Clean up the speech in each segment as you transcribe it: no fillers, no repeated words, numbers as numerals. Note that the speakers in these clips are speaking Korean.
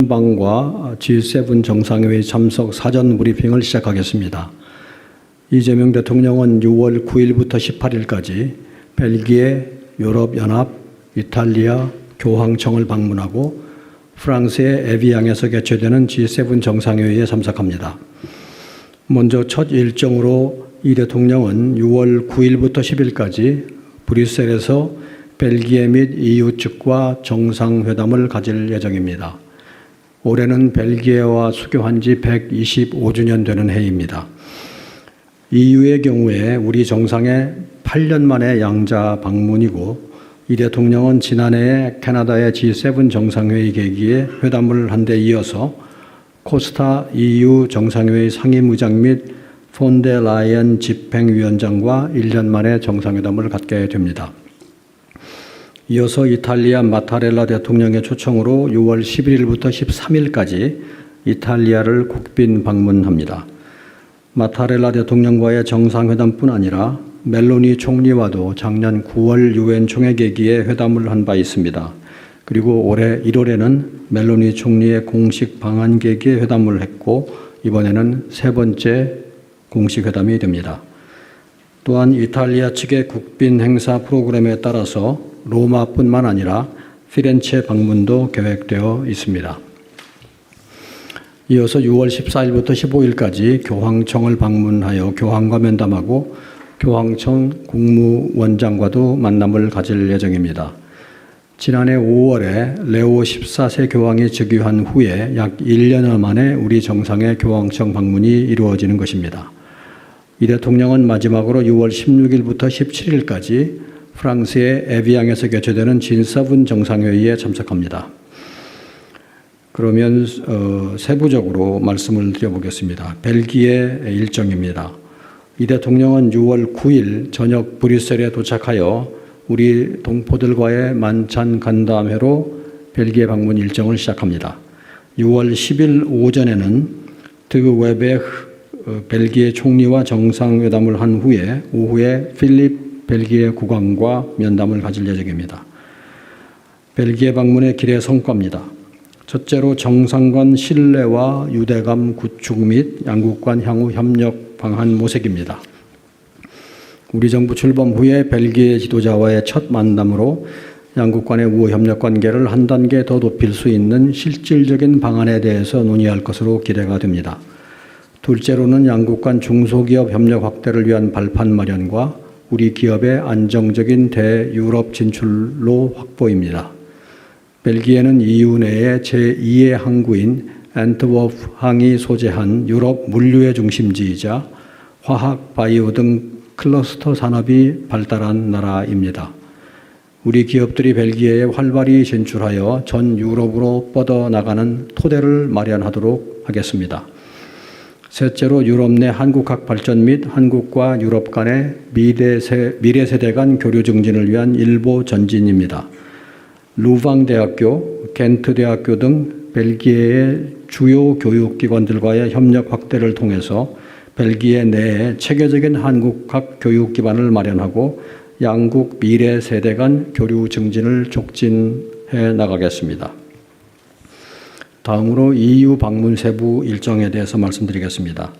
방과 G7 정상회의 참석 사전 브리핑을 시작하겠습니다. 이재명 대통령은 6월 9일부터 18일까지 벨기에, 유럽연합, 이탈리아 교황청을 방문하고 프랑스의 에비앙에서 개최되는 G7 정상회의에 참석합니다. 먼저 첫 일정으로 이 대통령은 6월 9일부터 10일까지 브뤼셀에서 벨기에 및 EU 측과 정상회담을 가질 예정입니다. 올해는 벨기에와 수교한 지 125주년 되는 해입니다. EU의 경우에 우리 정상의 8년 만의 양자 방문이고 이 대통령은 지난해에 캐나다의 G7 정상회의 계기에 회담을 한 데 이어서 코스타 EU 정상회의 상임의장 및 폰데 라이언 집행위원장과 1년 만에 정상회담을 갖게 됩니다. 이어서 이탈리아 마타렐라 대통령의 초청으로 6월 11일부터 13일까지 이탈리아를 국빈 방문합니다. 마타렐라 대통령과의 정상회담뿐 아니라 멜로니 총리와도 작년 9월 유엔 총회 계기에 회담을 한 바 있습니다. 그리고 올해 1월에는 멜로니 총리의 공식 방한 계기에 회담을 했고 이번에는 세 번째 공식 회담이 됩니다. 또한 이탈리아 측의 국빈 행사 프로그램에 따라서 로마뿐만 아니라 피렌체 방문도 계획되어 있습니다. 이어서 6월 14일부터 15일까지 교황청을 방문하여 교황과 면담하고 교황청 국무원장과도 만남을 가질 예정입니다. 지난해 5월에 레오 14세 교황이 즉위한 후에 약 1년여 만에 우리 정상의 교황청 방문이 이루어지는 것입니다. 이 대통령은 마지막으로 6월 16일부터 17일까지 프랑스의 에비앙에서 개최되는 G7 정상회의에 참석합니다. 그러면 세부적으로 말씀을 드려보겠습니다. 벨기에 일정입니다. 이 대통령은 6월 9일 저녁 브뤼셀에 도착하여 우리 동포들과의 만찬 간담회로 벨기에 방문 일정을 시작합니다. 6월 10일 오전에는 드 웨베흐 벨기에 총리와 정상회담을 한 후에 오후에 필립 벨기에 국왕과 면담을 가질 예정입니다. 벨기에 방문의 길의 성과입니다. 첫째로 정상 간 신뢰와 유대감 구축 및 양국 간 향후 협력 방안 모색입니다. 우리 정부 출범 후에 벨기에 지도자와의 첫 만남으로 양국 간의 우호 협력 관계를 한 단계 더 높일 수 있는 실질적인 방안에 대해서 논의할 것으로 기대가 됩니다. 둘째로는 양국 간 중소기업 협력 확대를 위한 발판 마련과 우리 기업의 안정적인 대유럽 진출로 확보입니다. 벨기에는 EU 내의 제2의 항구인 앤트워프 항이 소재한 유럽 물류의 중심지이자 화학, 바이오 등 클러스터 산업이 발달한 나라입니다. 우리 기업들이 벨기에에 활발히 진출하여 전 유럽으로 뻗어나가는 토대를 마련하도록 하겠습니다. 셋째로 유럽 내 한국학 발전 및 한국과 유럽 간의 미래 세대 간 교류 증진을 위한 일보 전진입니다. 루방 대학교, 겐트 대학교 등 벨기에의 주요 교육기관들과의 협력 확대를 통해서 벨기에 내에 체계적인 한국학 교육 기반을 마련하고 양국 미래 세대 간 교류 증진을 촉진해 나가겠습니다. 다음으로 EU 방문 세부 일정에 대해서 말씀드리겠습니다.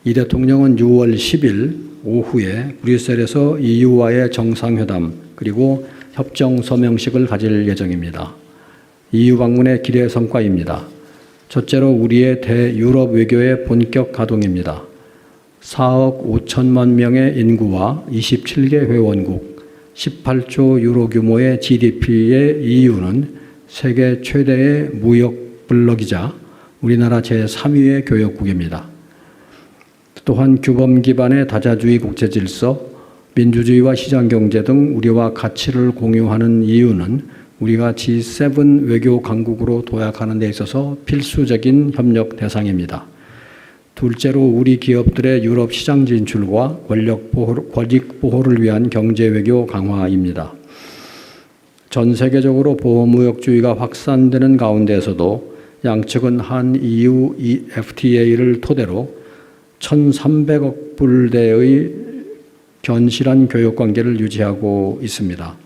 이 대통령은 6월 10일 오후에 브뤼셀에서 EU와의 정상회담 그리고 협정 서명식을 가질 예정입니다. EU 방문의 길의 성과입니다. 첫째로 우리의 대유럽 외교의 본격 가동입니다. 4억 5천만 명의 인구와 27개 회원국, 18조 유로 규모의 GDP의 EU는 세계 최대의 무역 블록이자 우리나라 제3위의 교역국입니다. 또한 규범 기반의 다자주의 국제질서, 민주주의와 시장경제 등 우리와 가치를 공유하는 EU는 우리가 G7 외교 강국으로 도약하는 데 있어서 필수적인 협력 대상입니다. 둘째로 우리 기업들의 유럽 시장 진출과 권익 보호를 위한 경제 외교 강화입니다. 전 세계적으로 보호무역주의가 확산되는 가운데에서도 양측은 한 EU FTA를 토대로 1,300억 불대의 견실한 교역관계를 유지하고 있습니다.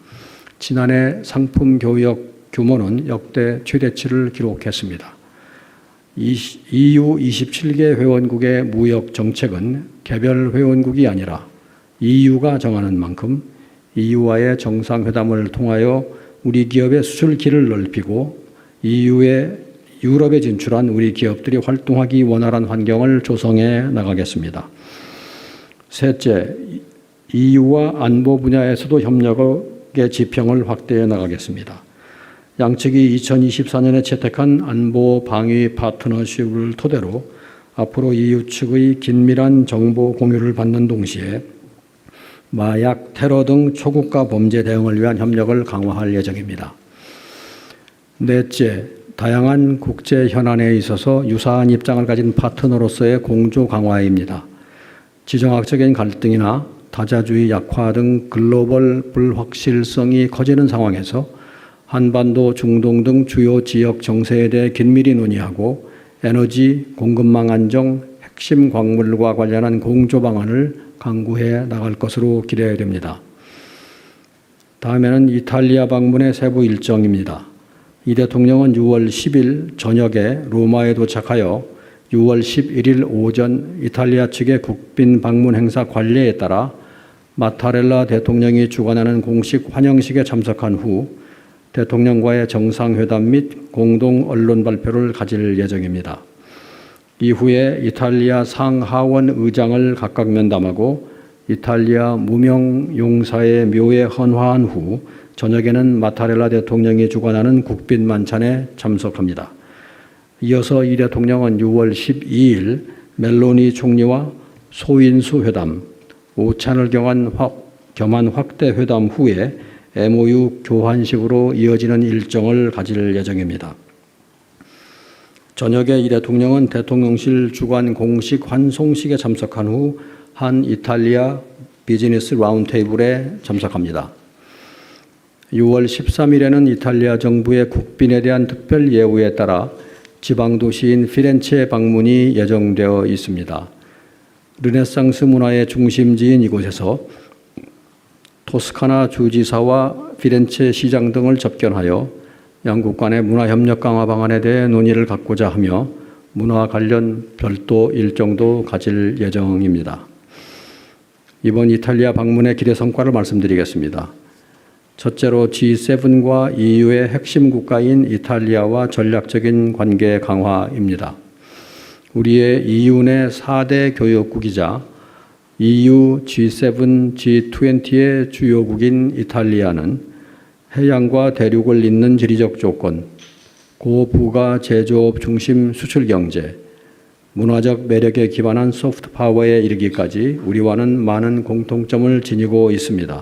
지난해 상품 교역 규모는 역대 최대치를 기록했습니다. EU 27개 회원국의 무역 정책은 개별 회원국이 아니라 EU가 정하는 만큼 EU와의 정상회담을 통하여 우리 기업의 수출 길을 넓히고 EU의 유럽에 진출한 우리 기업들이 활동하기 원활한 환경을 조성해 나가겠습니다. 셋째, EU와 안보 분야에서도 협력의 지평을 확대해 나가겠습니다. 양측이 2024년에 채택한 안보 방위 파트너십을 토대로 앞으로 EU 측의 긴밀한 정보 공유를 받는 동시에 마약, 테러 등 초국가 범죄 대응을 위한 협력을 강화할 예정입니다. 넷째, 다양한 국제 현안에 있어서 유사한 입장을 가진 파트너로서의 공조 강화입니다. 지정학적인 갈등이나 다자주의 약화 등 글로벌 불확실성이 커지는 상황에서 한반도, 중동 등 주요 지역 정세에 대해 긴밀히 논의하고 에너지, 공급망 안정, 핵심 광물과 관련한 공조 방안을 강구해 나갈 것으로 기대됩니다. 다음에는 이탈리아 방문의 세부 일정입니다. 이 대통령은 6월 10일 저녁에 로마에 도착하여 6월 11일 오전 이탈리아 측의 국빈 방문 행사 관례에 따라 마타렐라 대통령이 주관하는 공식 환영식에 참석한 후 대통령과의 정상회담 및 공동 언론 발표를 가질 예정입니다. 이후에 이탈리아 상하원 의장을 각각 면담하고 이탈리아 무명 용사의 묘에 헌화한 후 저녁에는 마타렐라 대통령이 주관하는 국빈 만찬에 참석합니다. 이어서 이 대통령은 6월 12일 멜로니 총리와 소인수 회담, 오찬을 겸한 확대 회담 후에 MOU 교환식으로 이어지는 일정을 가질 예정입니다. 저녁에 이 대통령은 대통령실 주관 공식 환송식에 참석한 후 한 이탈리아 비즈니스 라운드테이블에 참석합니다. 6월 13일에는 이탈리아 정부의 국빈에 대한 특별 예우에 따라 지방도시인 피렌체 방문이 예정되어 있습니다. 르네상스 문화의 중심지인 이곳에서 토스카나 주지사와 피렌체 시장 등을 접견하여 양국 간의 문화협력 강화 방안에 대해 논의를 갖고자 하며 문화 관련 별도 일정도 가질 예정입니다. 이번 이탈리아 방문의 기대 성과를 말씀드리겠습니다. 첫째로 G7과 EU의 핵심 국가인 이탈리아와 전략적인 관계 강화입니다. 우리의 EU 내 4대 교역국이자 EU, G7, G20의 주요국인 이탈리아는 해양과 대륙을 잇는 지리적 조건, 고부가 제조업 중심 수출 경제, 문화적 매력에 기반한 소프트 파워에 이르기까지 우리와는 많은 공통점을 지니고 있습니다.